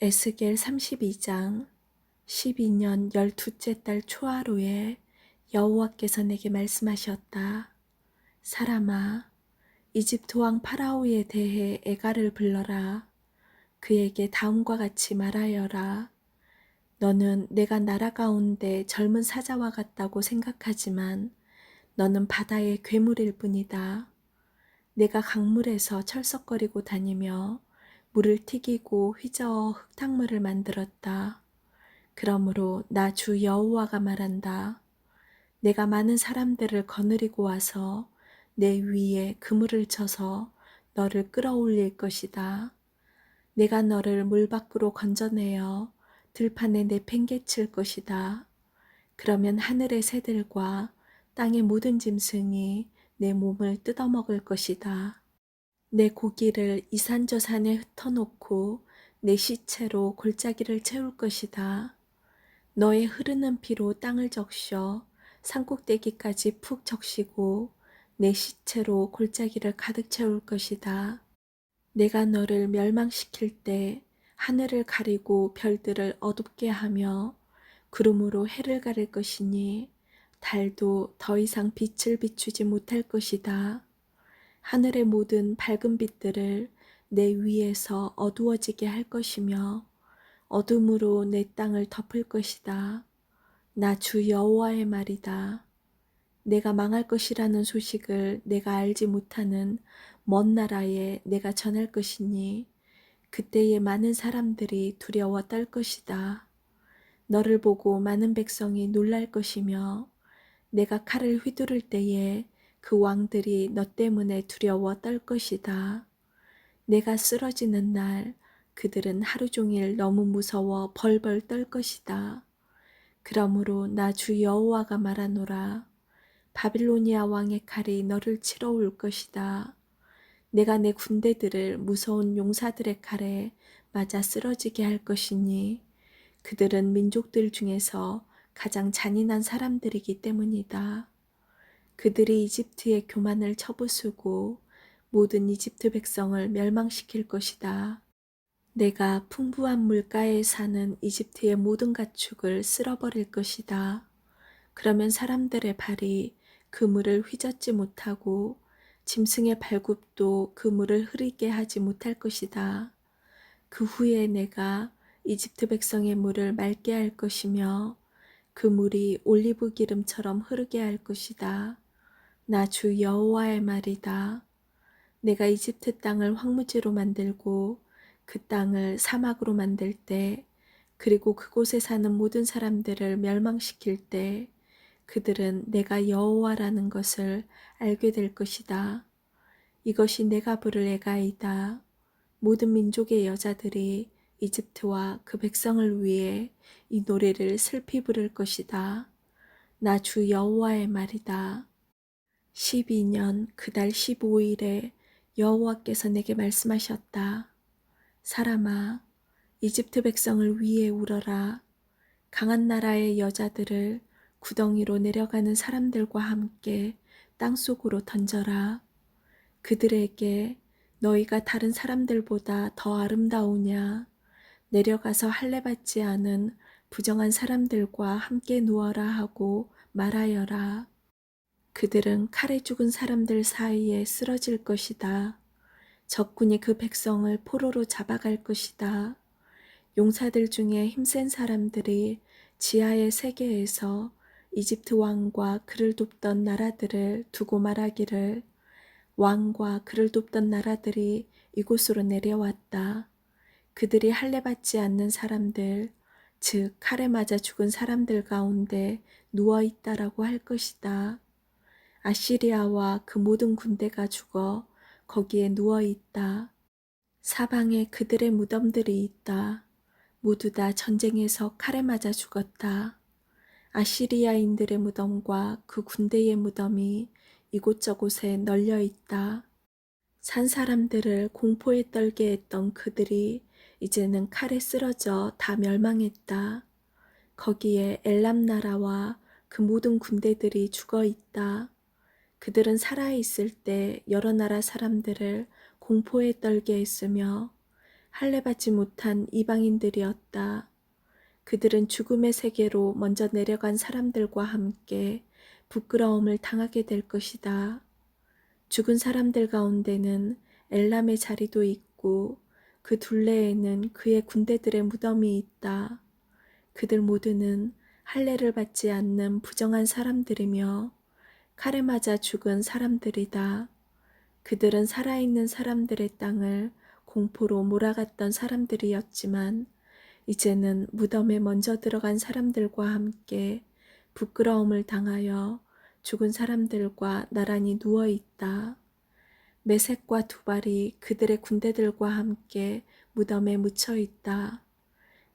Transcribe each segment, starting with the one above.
에스겔 32장 12년 12째 달 초하루에 여호와께서 내게 말씀하셨다. 사람아, 이집트 왕 파라오에 대해 애가를 불러라. 그에게 다음과 같이 말하여라. 너는 내가 나라 가운데 젊은 사자와 같다고 생각하지만 너는 바다의 괴물일 뿐이다. 내가 강물에서 철썩거리고 다니며 물을 튀기고 휘저어 흙탕물을 만들었다. 그러므로 나 주 여호와가 말한다. 내가 많은 사람들을 거느리고 와서 내 위에 그물을 쳐서 너를 끌어올릴 것이다. 내가 너를 물 밖으로 건져내어 들판에 내팽개칠 것이다. 그러면 하늘의 새들과 땅의 모든 짐승이 내 몸을 뜯어먹을 것이다. 내 고기를 이산저산에 흩어놓고 내 시체로 골짜기를 채울 것이다. 너의 흐르는 피로 땅을 적셔 산꼭대기까지 푹 적시고 내 시체로 골짜기를 가득 채울 것이다. 내가 너를 멸망시킬 때 하늘을 가리고 별들을 어둡게 하며 구름으로 해를 가릴 것이니 달도 더 이상 빛을 비추지 못할 것이다. 하늘의 모든 밝은 빛들을 내 위에서 어두워지게 할 것이며 어둠으로 내 땅을 덮을 것이다. 나 주 여호와의 말이다. 내가 망할 것이라는 소식을 내가 알지 못하는 먼 나라에 내가 전할 것이니 그때에 많은 사람들이 두려워 떨 것이다. 너를 보고 많은 백성이 놀랄 것이며 내가 칼을 휘두를 때에 그 왕들이 너 때문에 두려워 떨 것이다. 내가 쓰러지는 날 그들은 하루 종일 너무 무서워 벌벌 떨 것이다. 그러므로 나 주 여호와가 말하노라. 바빌로니아 왕의 칼이 너를 치러 올 것이다. 내가 내 군대들을 무서운 용사들의 칼에 맞아 쓰러지게 할 것이니 그들은 민족들 중에서 가장 잔인한 사람들이기 때문이다. 그들이 이집트의 교만을 쳐부수고 모든 이집트 백성을 멸망시킬 것이다. 내가 풍부한 물가에 사는 이집트의 모든 가축을 쓸어버릴 것이다. 그러면 사람들의 발이 그 물을 휘젓지 못하고 짐승의 발굽도 그 물을 흐리게 하지 못할 것이다. 그 후에 내가 이집트 백성의 물을 맑게 할 것이며 그 물이 올리브 기름처럼 흐르게 할 것이다. 나 주 여호와의 말이다. 내가 이집트 땅을 황무지로 만들고 그 땅을 사막으로 만들 때 그리고 그곳에 사는 모든 사람들을 멸망시킬 때 그들은 내가 여호와라는 것을 알게 될 것이다. 이것이 내가 부를 애가이다. 모든 민족의 여자들이 이집트와 그 백성을 위해 이 노래를 슬피 부를 것이다. 나 주 여호와의 말이다. 12년 그달 15일에 여호와께서 내게 말씀하셨다. 사람아, 이집트 백성을 위해 울어라. 강한 나라의 여자들을 구덩이로 내려가는 사람들과 함께 땅속으로 던져라. 그들에게 너희가 다른 사람들보다 더 아름다우냐? 내려가서 할례받지 않은 부정한 사람들과 함께 누워라 하고 말하여라. 그들은 칼에 죽은 사람들 사이에 쓰러질 것이다. 적군이 그 백성을 포로로 잡아갈 것이다. 용사들 중에 힘센 사람들이 지하의 세계에서 이집트 왕과 그를 돕던 나라들을 두고 말하기를 왕과 그를 돕던 나라들이 이곳으로 내려왔다. 그들이 할례받지 않는 사람들, 즉 칼에 맞아 죽은 사람들 가운데 누워있다라고 할 것이다. 아시리아와 그 모든 군대가 죽어 거기에 누워있다. 사방에 그들의 무덤들이 있다. 모두 다 전쟁에서 칼에 맞아 죽었다. 아시리아인들의 무덤과 그 군대의 무덤이 이곳저곳에 널려 있다. 산 사람들을 공포에 떨게 했던 그들이 이제는 칼에 쓰러져 다 멸망했다. 거기에 엘람 나라와 그 모든 군대들이 죽어 있다. 그들은 살아있을 때 여러 나라 사람들을 공포에 떨게 했으며 할례받지 못한 이방인들이었다. 그들은 죽음의 세계로 먼저 내려간 사람들과 함께 부끄러움을 당하게 될 것이다. 죽은 사람들 가운데는 엘람의 자리도 있고 그 둘레에는 그의 군대들의 무덤이 있다. 그들 모두는 할례를 받지 않는 부정한 사람들이며 칼에 맞아 죽은 사람들이다. 그들은 살아있는 사람들의 땅을 공포로 몰아갔던 사람들이었지만 이제는 무덤에 먼저 들어간 사람들과 함께 부끄러움을 당하여 죽은 사람들과 나란히 누워 있다. 메색과 두발이 그들의 군대들과 함께 무덤에 묻혀 있다.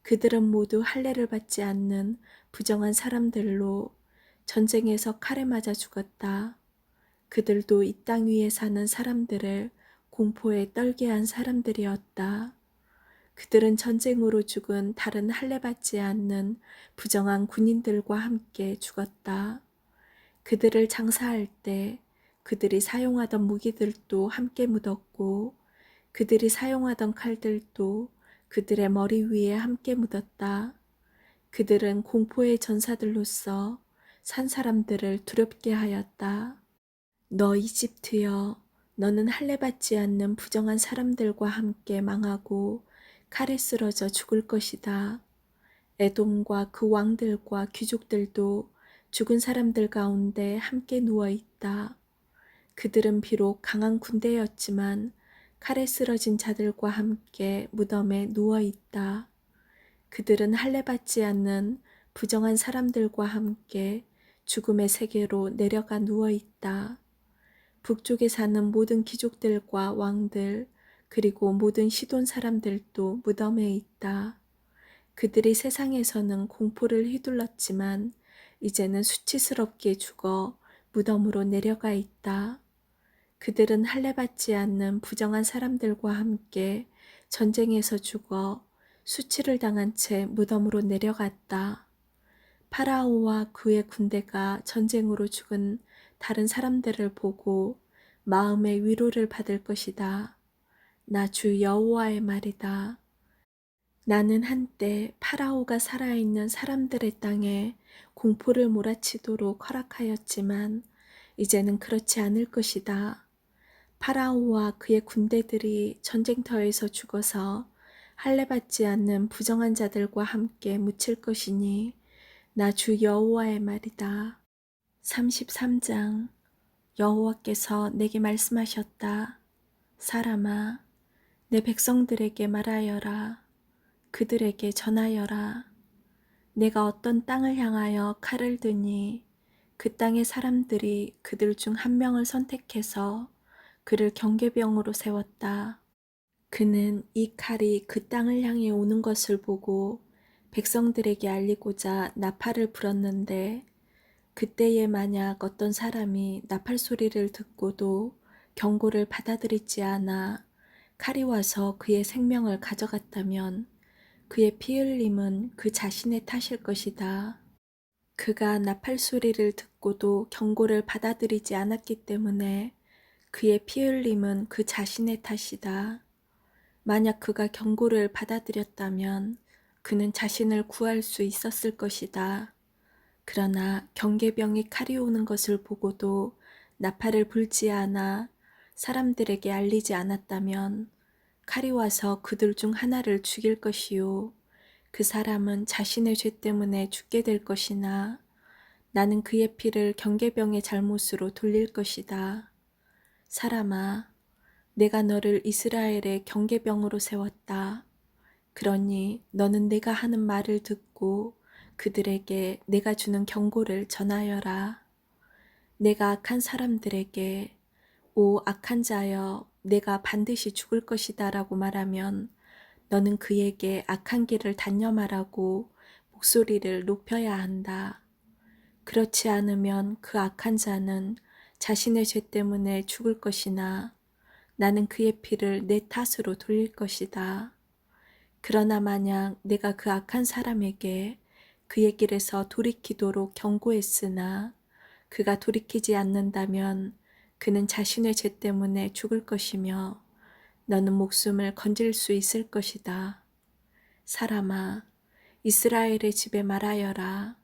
그들은 모두 할례를 받지 않는 부정한 사람들로 전쟁에서 칼에 맞아 죽었다. 그들도 이 땅 위에 사는 사람들을 공포에 떨게 한 사람들이었다. 그들은 전쟁으로 죽은 다른 할례받지 않는 부정한 군인들과 함께 죽었다. 그들을 장사할 때 그들이 사용하던 무기들도 함께 묻었고 그들이 사용하던 칼들도 그들의 머리 위에 함께 묻었다. 그들은 공포의 전사들로서 산 사람들을 두렵게 하였다. 너 이집트여, 너는 할례받지 않는 부정한 사람들과 함께 망하고 칼에 쓰러져 죽을 것이다. 에돔과 그 왕들과 귀족들도 죽은 사람들 가운데 함께 누워 있다. 그들은 비록 강한 군대였지만 칼에 쓰러진 자들과 함께 무덤에 누워 있다. 그들은 할례받지 않는 부정한 사람들과 함께 죽음의 세계로 내려가 누워 있다. 북쪽에 사는 모든 귀족들과 왕들 그리고 모든 시돈 사람들도 무덤에 있다. 그들이 세상에서는 공포를 휘둘렀지만 이제는 수치스럽게 죽어 무덤으로 내려가 있다. 그들은 할례받지 않는 부정한 사람들과 함께 전쟁에서 죽어 수치를 당한 채 무덤으로 내려갔다. 파라오와 그의 군대가 전쟁으로 죽은 다른 사람들을 보고 마음의 위로를 받을 것이다. 나 주 여호와의 말이다. 나는 한때 파라오가 살아있는 사람들의 땅에 공포를 몰아치도록 허락하였지만 이제는 그렇지 않을 것이다. 파라오와 그의 군대들이 전쟁터에서 죽어서 할례받지 않는 부정한 자들과 함께 묻힐 것이니 나 주 여호와의 말이다. 33장 여호와께서 내게 말씀하셨다. 사람아, 내 백성들에게 말하여라. 그들에게 전하여라. 내가 어떤 땅을 향하여 칼을 드니 그 땅의 사람들이 그들 중 한 명을 선택해서 그를 경계병으로 세웠다. 그는 이 칼이 그 땅을 향해 오는 것을 보고 백성들에게 알리고자 나팔을 불었는데 그때에 만약 어떤 사람이 나팔 소리를 듣고도 경고를 받아들이지 않아 칼이 와서 그의 생명을 가져갔다면 그의 피 흘림은 그 자신의 탓일 것이다. 그가 나팔 소리를 듣고도 경고를 받아들이지 않았기 때문에 그의 피 흘림은 그 자신의 탓이다. 만약 그가 경고를 받아들였다면 그는 자신을 구할 수 있었을 것이다. 그러나 경계병이 칼이 오는 것을 보고도 나팔을 불지 않아 사람들에게 알리지 않았다면 칼이 와서 그들 중 하나를 죽일 것이요. 그 사람은 자신의 죄 때문에 죽게 될 것이나 나는 그의 피를 경계병의 잘못으로 돌릴 것이다. 사람아, 내가 너를 이스라엘의 경계병으로 세웠다. 그러니 너는 내가 하는 말을 듣고 그들에게 내가 주는 경고를 전하여라. 내가 악한 사람들에게 오 악한 자여 내가 반드시 죽을 것이다 라고 말하면 너는 그에게 악한 길을 단념하라고 목소리를 높여야 한다. 그렇지 않으면 그 악한 자는 자신의 죄 때문에 죽을 것이나 나는 그의 피를 내 탓으로 돌릴 것이다. 그러나 만약 내가 그 악한 사람에게 그의 길에서 돌이키도록 경고했으나 그가 돌이키지 않는다면 그는 자신의 죄 때문에 죽을 것이며 너는 목숨을 건질 수 있을 것이다. 사람아, 이스라엘의 집에 말하여라.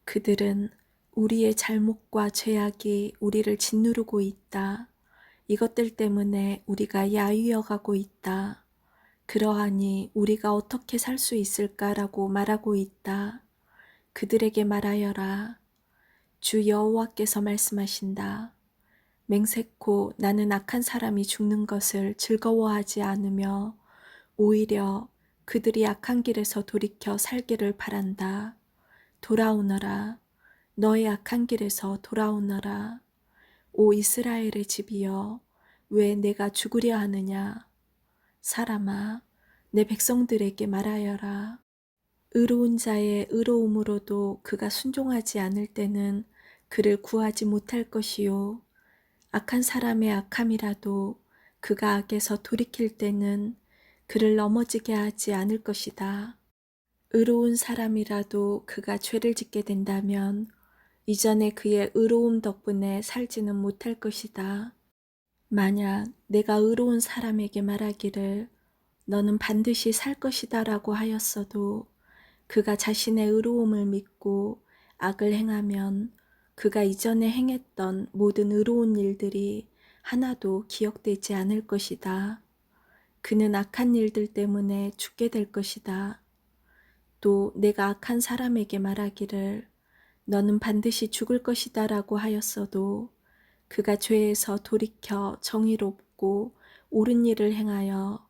그들은 우리의 잘못과 죄악이 우리를 짓누르고 있다. 이것들 때문에 우리가 야위어가고 있다. 그러하니 우리가 어떻게 살 수 있을까라고 말하고 있다. 그들에게 말하여라. 주 여호와께서 말씀하신다. 맹세코 나는 악한 사람이 죽는 것을 즐거워하지 않으며 오히려 그들이 악한 길에서 돌이켜 살기를 바란다. 돌아오너라. 너의 악한 길에서 돌아오너라. 오 이스라엘의 집이여, 왜 내가 죽으려 하느냐? 사람아, 내 백성들에게 말하여라. 의로운 자의 의로움으로도 그가 순종하지 않을 때는 그를 구하지 못할 것이요. 악한 사람의 악함이라도 그가 악에서 돌이킬 때는 그를 넘어지게 하지 않을 것이다. 의로운 사람이라도 그가 죄를 짓게 된다면 이전에 그의 의로움 덕분에 살지는 못할 것이다. 만약 내가 의로운 사람에게 말하기를 너는 반드시 살 것이다 라고 하였어도 그가 자신의 의로움을 믿고 악을 행하면 그가 이전에 행했던 모든 의로운 일들이 하나도 기억되지 않을 것이다. 그는 악한 일들 때문에 죽게 될 것이다. 또 내가 악한 사람에게 말하기를 너는 반드시 죽을 것이다 라고 하였어도 그가 죄에서 돌이켜 정의롭고 옳은 일을 행하여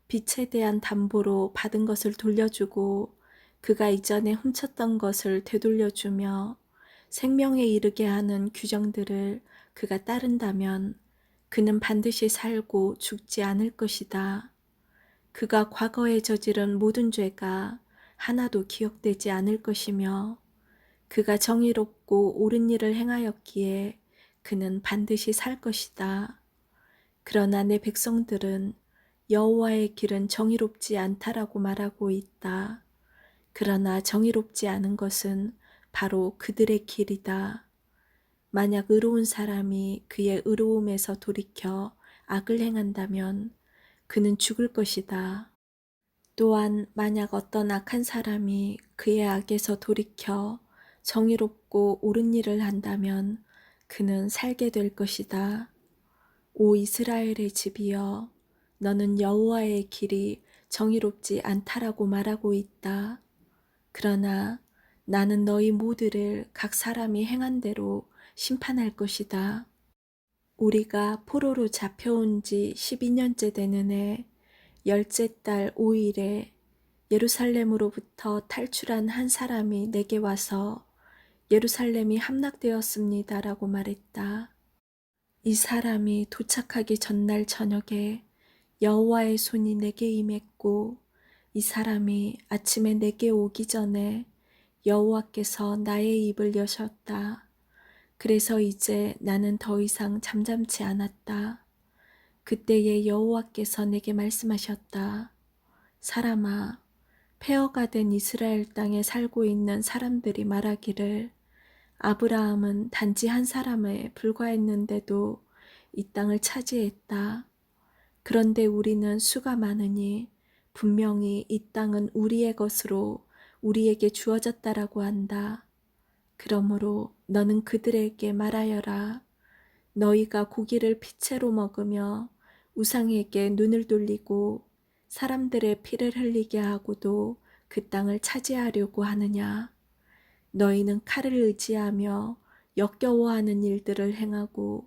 빛에 대한 담보로 받은 것을 돌려주고 그가 이전에 훔쳤던 것을 되돌려주며 생명에 이르게 하는 규정들을 그가 따른다면 그는 반드시 살고 죽지 않을 것이다. 그가 과거에 저지른 모든 죄가 하나도 기억되지 않을 것이며 그가 정의롭고 옳은 일을 행하였기에 그는 반드시 살 것이다. 그러나 내 백성들은 여호와의 길은 정의롭지 않다라고 말하고 있다. 그러나 정의롭지 않은 것은 바로 그들의 길이다. 만약 의로운 사람이 그의 의로움에서 돌이켜 악을 행한다면 그는 죽을 것이다. 또한 만약 어떤 악한 사람이 그의 악에서 돌이켜 정의롭고 옳은 일을 한다면 그는 살게 될 것이다. 오 이스라엘의 집이여, 너는 여호와의 길이 정의롭지 않다라고 말하고 있다. 그러나 나는 너희 모두를 각 사람이 행한 대로 심판할 것이다. 우리가 포로로 잡혀온 지 12년째 되는 해 열째 달 5일에 예루살렘으로부터 탈출한 한 사람이 내게 와서 예루살렘이 함락되었습니다라고 말했다. 이 사람이 도착하기 전날 저녁에 여호와의 손이 내게 임했고 이 사람이 아침에 내게 오기 전에 여호와께서 나의 입을 여셨다. 그래서 이제 나는 더 이상 잠잠치 않았다. 그때에 여호와께서 내게 말씀하셨다. 사람아, 폐허가 된 이스라엘 땅에 살고 있는 사람들이 말하기를 아브라함은 단지 한 사람에 불과했는데도 이 땅을 차지했다. 그런데 우리는 수가 많으니 분명히 이 땅은 우리의 것으로 우리에게 주어졌다라고 한다. 그러므로 너는 그들에게 말하여라. 너희가 고기를 피채로 먹으며 우상에게 눈을 돌리고 사람들의 피를 흘리게 하고도 그 땅을 차지하려고 하느냐. 너희는 칼을 의지하며 역겨워하는 일들을 행하고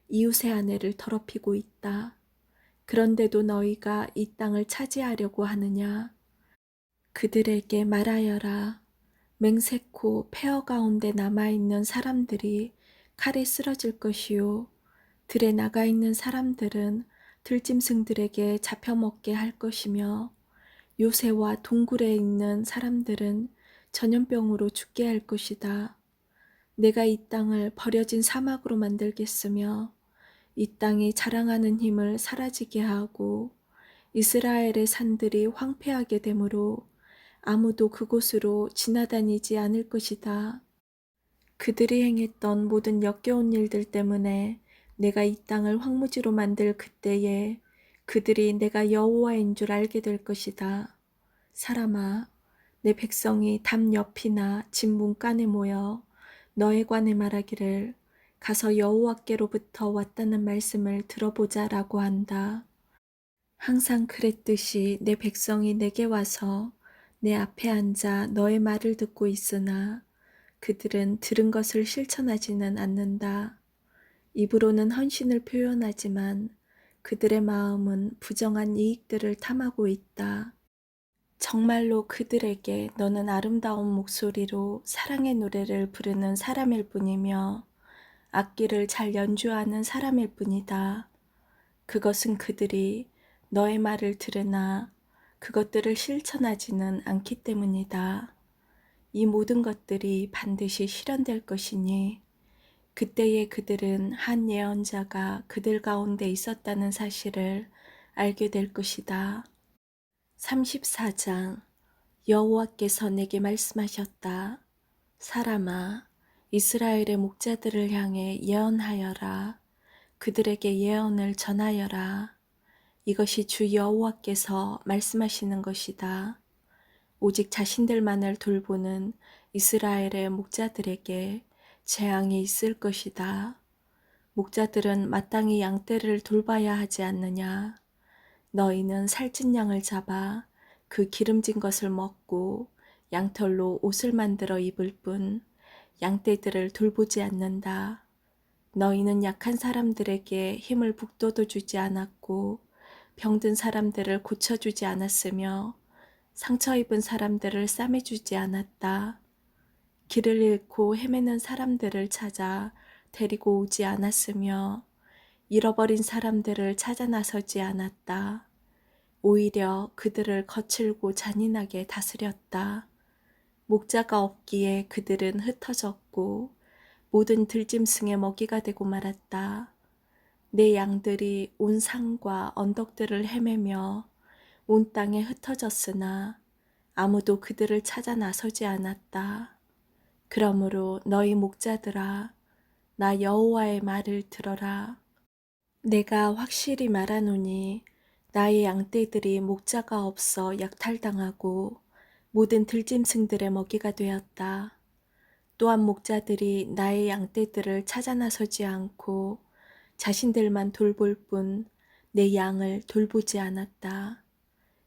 이웃의 아내를 더럽히고 있다. 그런데도 너희가 이 땅을 차지하려고 하느냐. 그들에게 말하여라. 맹세코 폐허 가운데 남아있는 사람들이 칼에 쓰러질 것이요. 들에 나가 있는 사람들은 들짐승들에게 잡혀먹게 할 것이며 요새와 동굴에 있는 사람들은 전염병으로 죽게 할 것이다. 내가 이 땅을 버려진 사막으로 만들겠으며 이 땅이 자랑하는 힘을 사라지게 하고 이스라엘의 산들이 황폐하게 되므로 아무도 그곳으로 지나다니지 않을 것이다. 그들이 행했던 모든 역겨운 일들 때문에 내가 이 땅을 황무지로 만들 그때에 그들이 내가 여호와인 줄 알게 될 것이다. 사람아, 내 백성이 담 옆이나 집 문간에 모여 너에 관해 말하기를 가서 여호와께로부터 왔다는 말씀을 들어보자라고 한다. 항상 그랬듯이 내 백성이 내게 와서 내 앞에 앉아 너의 말을 듣고 있으나 그들은 들은 것을 실천하지는 않는다. 입으로는 헌신을 표현하지만 그들의 마음은 부정한 이익들을 탐하고 있다. 정말로 그들에게 너는 아름다운 목소리로 사랑의 노래를 부르는 사람일 뿐이며 악기를 잘 연주하는 사람일 뿐이다. 그것은 그들이 너의 말을 들으나 그것들을 실천하지는 않기 때문이다. 이 모든 것들이 반드시 실현될 것이니 그때에 그들은 한 예언자가 그들 가운데 있었다는 사실을 알게 될 것이다. 34장 여호와께서 내게 말씀하셨다. 사람아, 이스라엘의 목자들을 향해 예언하여라. 그들에게 예언을 전하여라. 이것이 주 여호와께서 말씀하시는 것이다. 오직 자신들만을 돌보는 이스라엘의 목자들에게 재앙이 있을 것이다. 목자들은 마땅히 양떼를 돌봐야 하지 않느냐. 너희는 살찐 양을 잡아 그 기름진 것을 먹고 양털로 옷을 만들어 입을 뿐 양떼들을 돌보지 않는다. 너희는 약한 사람들에게 힘을 북돋워 주지 않았고 병든 사람들을 고쳐주지 않았으며 상처 입은 사람들을 싸매주지 않았다. 길을 잃고 헤매는 사람들을 찾아 데리고 오지 않았으며 잃어버린 사람들을 찾아 나서지 않았다. 오히려 그들을 거칠고 잔인하게 다스렸다. 목자가 없기에 그들은 흩어졌고 모든 들짐승의 먹이가 되고 말았다. 내 양들이 온 산과 언덕들을 헤매며 온 땅에 흩어졌으나 아무도 그들을 찾아 나서지 않았다. 그러므로 너희 목자들아, 나 여호와의 말을 들어라. 내가 확실히 말하노니 나의 양떼들이 목자가 없어 약탈당하고 모든 들짐승들의 먹이가 되었다. 또한 목자들이 나의 양떼들을 찾아 나서지 않고 자신들만 돌볼 뿐 내 양을 돌보지 않았다.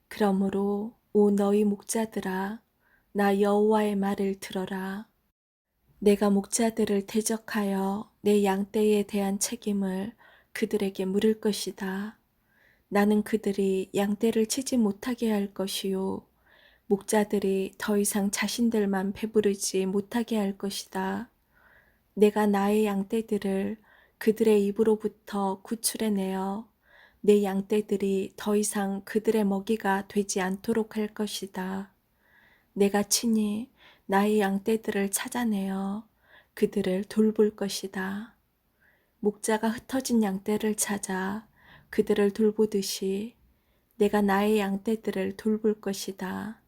그러므로 오 너희 목자들아, 나 여호와의 말을 들어라. 내가 목자들을 대적하여 내 양떼에 대한 책임을 그들에게 물을 것이다. 나는 그들이 양떼를 치지 못하게 할 것이요 목자들이 더 이상 자신들만 배부르지 못하게 할 것이다. 내가 나의 양떼들을 그들의 입으로부터 구출해내어 내 양떼들이 더 이상 그들의 먹이가 되지 않도록 할 것이다. 내가 친히 나의 양떼들을 찾아내어 그들을 돌볼 것이다. 목자가 흩어진 양떼를 찾아 그들을 돌보듯이 내가 나의 양떼들을 돌볼 것이다.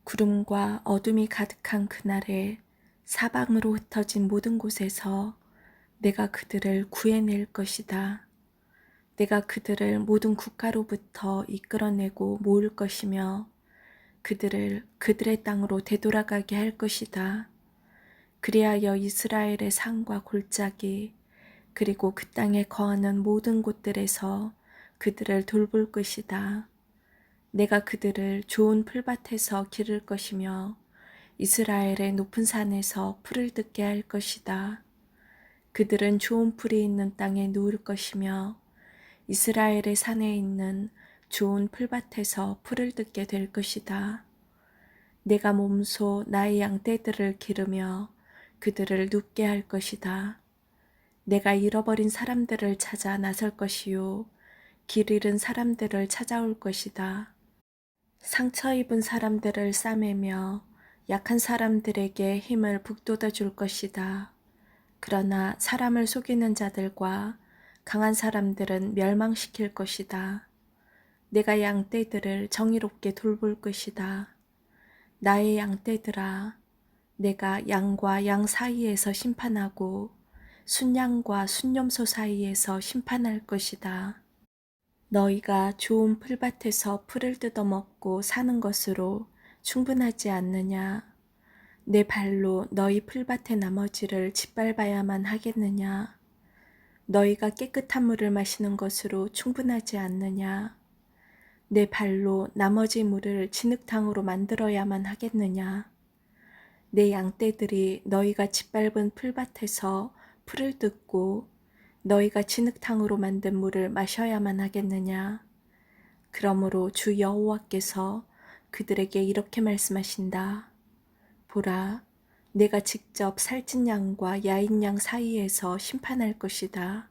구름과 어둠이 가득한 그날에 사방으로 흩어진 모든 곳에서 내가 그들을 구해낼 것이다. 내가 그들을 모든 국가로부터 이끌어내고 모을 것이며 그들을 그들의 땅으로 되돌아가게 할 것이다. 그리하여 이스라엘의 산과 골짜기 그리고 그 땅에 거하는 모든 곳들에서 그들을 돌볼 것이다. 내가 그들을 좋은 풀밭에서 기를 것이며 이스라엘의 높은 산에서 풀을 듣게 할 것이다. 그들은 좋은 풀이 있는 땅에 누울 것이며 이스라엘의 산에 있는 좋은 풀밭에서 풀을 듣게 될 것이다. 내가 몸소 나의 양떼들을 기르며 그들을 눕게 할 것이다. 내가 잃어버린 사람들을 찾아 나설 것이요 길 잃은 사람들을 찾아올 것이다. 상처 입은 사람들을 싸매며 약한 사람들에게 힘을 북돋아 줄 것이다. 그러나 사람을 속이는 자들과 강한 사람들은 멸망시킬 것이다. 내가 양떼들을 정의롭게 돌볼 것이다. 나의 양떼들아, 내가 양과 양 사이에서 심판하고 순양과 순염소 사이에서 심판할 것이다. 너희가 좋은 풀밭에서 풀을 뜯어먹고 사는 것으로 충분하지 않느냐? 내 발로 너희 풀밭의 나머지를 짓밟아야만 하겠느냐? 너희가 깨끗한 물을 마시는 것으로 충분하지 않느냐? 내 발로 나머지 물을 진흙탕으로 만들어야만 하겠느냐? 내 양떼들이 너희가 짓밟은 풀밭에서 풀을 뜯고 너희가 진흙탕으로 만든 물을 마셔야만 하겠느냐? 그러므로 주 여호와께서 그들에게 이렇게 말씀하신다. 보라, 내가 직접 살찐 양과 야인 양 사이에서 심판할 것이다.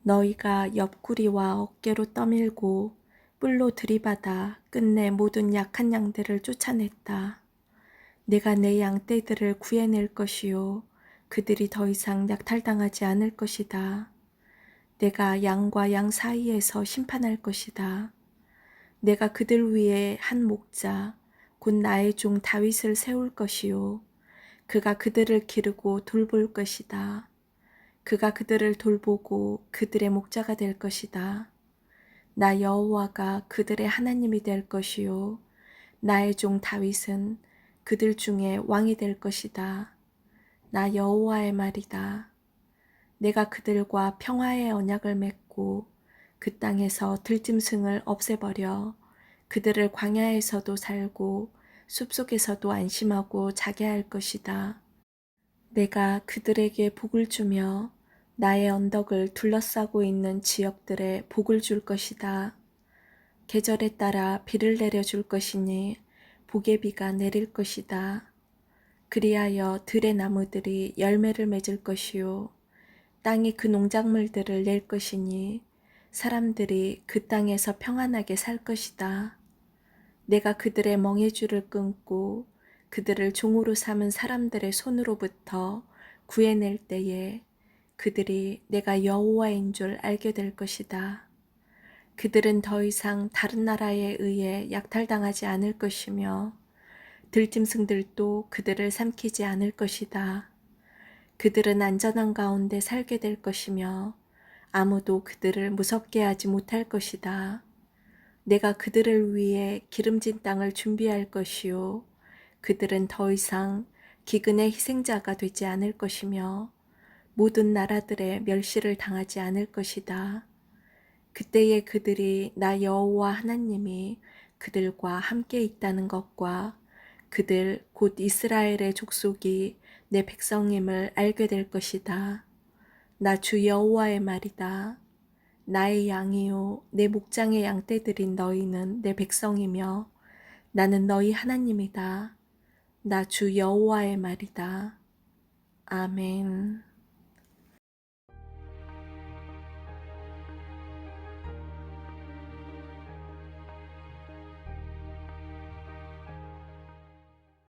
너희가 옆구리와 어깨로 떠밀고 뿔로 들이받아 끝내 모든 약한 양들을 쫓아냈다. 내가 내 양떼들을 구해낼 것이요 그들이 더 이상 약탈당하지 않을 것이다. 내가 양과 양 사이에서 심판할 것이다. 내가 그들 위에 한 목자 곧 나의 종 다윗을 세울 것이요 그가 그들을 기르고 돌볼 것이다. 그가 그들을 돌보고 그들의 목자가 될 것이다. 나 여호와가 그들의 하나님이 될 것이요 나의 종 다윗은 그들 중에 왕이 될 것이다. 나 여호와의 말이다. 내가 그들과 평화의 언약을 맺고 그 땅에서 들짐승을 없애버려 그들을 광야에서도 살고 숲속에서도 안심하고 자게 할 것이다. 내가 그들에게 복을 주며 나의 언덕을 둘러싸고 있는 지역들에 복을 줄 것이다. 계절에 따라 비를 내려줄 것이니 복의 비가 내릴 것이다. 그리하여 들의 나무들이 열매를 맺을 것이요 땅이 그 농작물들을 낼 것이니 사람들이 그 땅에서 평안하게 살 것이다. 내가 그들의 멍에줄을 끊고 그들을 종으로 삼은 사람들의 손으로부터 구해낼 때에 그들이 내가 여호와인 줄 알게 될 것이다. 그들은 더 이상 다른 나라에 의해 약탈당하지 않을 것이며 들짐승들도 그들을 삼키지 않을 것이다. 그들은 안전한 가운데 살게 될 것이며 아무도 그들을 무섭게 하지 못할 것이다. 내가 그들을 위해 기름진 땅을 준비할 것이요 그들은 더 이상 기근의 희생자가 되지 않을 것이며 모든 나라들의 멸시를 당하지 않을 것이다. 그때에 그들이 나 여호와 하나님이 그들과 함께 있다는 것과 그들 곧 이스라엘의 족속이 내 백성임을 알게 될 것이다. 나 주 여호와의 말이다. 나의 양이요 내 목장의 양떼들인 너희는 내 백성이며 나는 너희 하나님이다. 나 주 여호와의 말이다. 아멘.